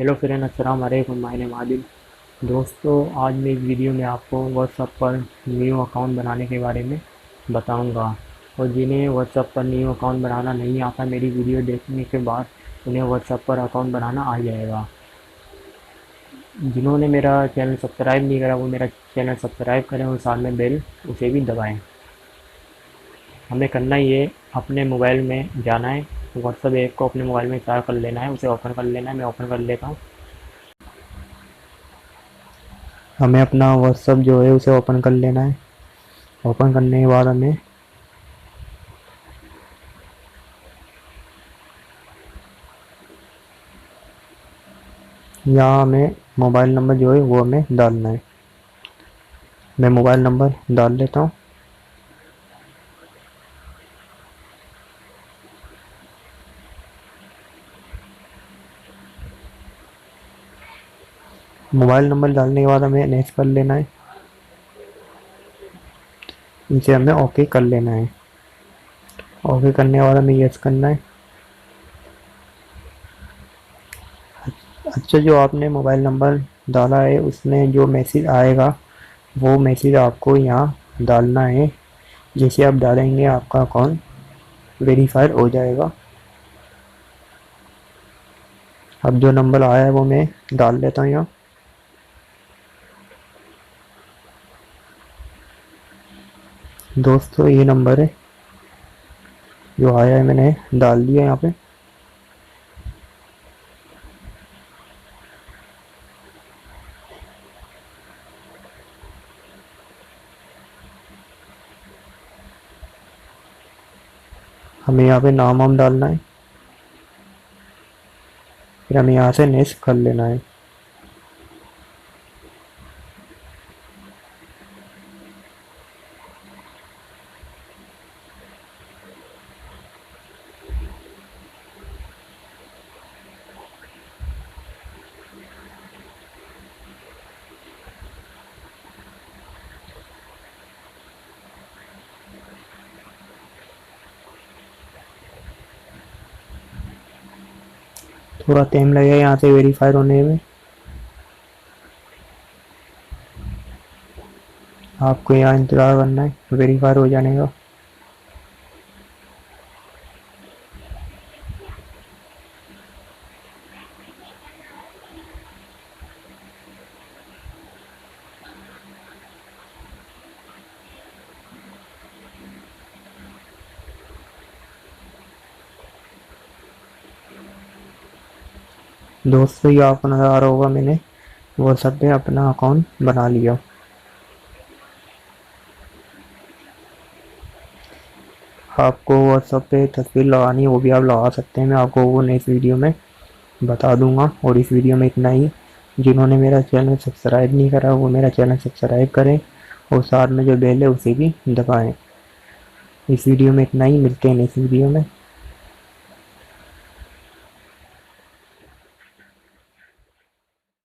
Hello friend, अस्सलाम वालेकुम। My name Adil. दोस्तों, आज मैं इस वीडियो में आपको व्हाट्सएप पर न्यू अकाउंट बनाने के बारे में बताऊंगा। और जिन्हें व्हाट्सएप पर न्यू अकाउंट बनाना नहीं आता, मेरी वीडियो देखने के बाद उन्हें व्हाट्सएप पर अकाउंट बनाना आ जाएगा। जिन्होंने मेरा चैनल सब्सक्राइब नहीं करा, वो मेरा चैनल सब्सक्राइब करें और साथ में बेल उसे भी दबाएँ। हमें करना ये अपने मोबाइल में जाना है, व्हाट्सएप ऐप को अपने मोबाइल में इंस्टॉल कर लेना है, उसे ओपन कर लेना है। मैं ओपन कर लेता हूँ। हमें अपना व्हाट्सएप जो है उसे ओपन कर लेना है। ओपन करने के बाद हमें यहाँ हमें मोबाइल नंबर जो है वो हमें डालना है। मैं मोबाइल नंबर डाल लेता हूँ। मोबाइल नंबर डालने के बाद हमें नेक्स्ट कर लेना है। इसे हमें ओके कर लेना है। ओके करने के बाद हमें यस करना है। अच्छा, जो आपने मोबाइल नंबर डाला है उसमें जो मैसेज आएगा वो मैसेज आपको यहाँ डालना है। जैसे आप डालेंगे आपका अकाउंट वेरीफाइड हो जाएगा। अब जो नंबर आया है वो मैं डाल देता हूँ यहाँ। दोस्तों, ये नंबर है जो आया है, मैंने डाल दिया यहाँ पे। हमें यहाँ पे नाम वाम डालना है। फिर हमें यहाँ से नेक्स्ट कर लेना है। थोड़ा टाइम लगेगा यहाँ से वेरीफाई होने में। आपको यहाँ इंतज़ार करना है वेरीफाई हो जाने का। दोस्तों, ये आपको नज़र आ रहा होगा, मैंने व्हाट्सएप पे अपना अकाउंट बना लिया। आपको व्हाट्सएप पे तस्वीर लगानी है वो भी आप लगा सकते हैं। मैं आपको वो नेक्स्ट वीडियो में बता दूंगा। और इस वीडियो में इतना ही। जिन्होंने मेरा चैनल सब्सक्राइब नहीं करा वो मेरा चैनल सब्सक्राइब करें और साथ में जो बेल है उसे भी दबाएं। इस वीडियो में इतना ही। मिलते हैं नेक्स्ट वीडियो में।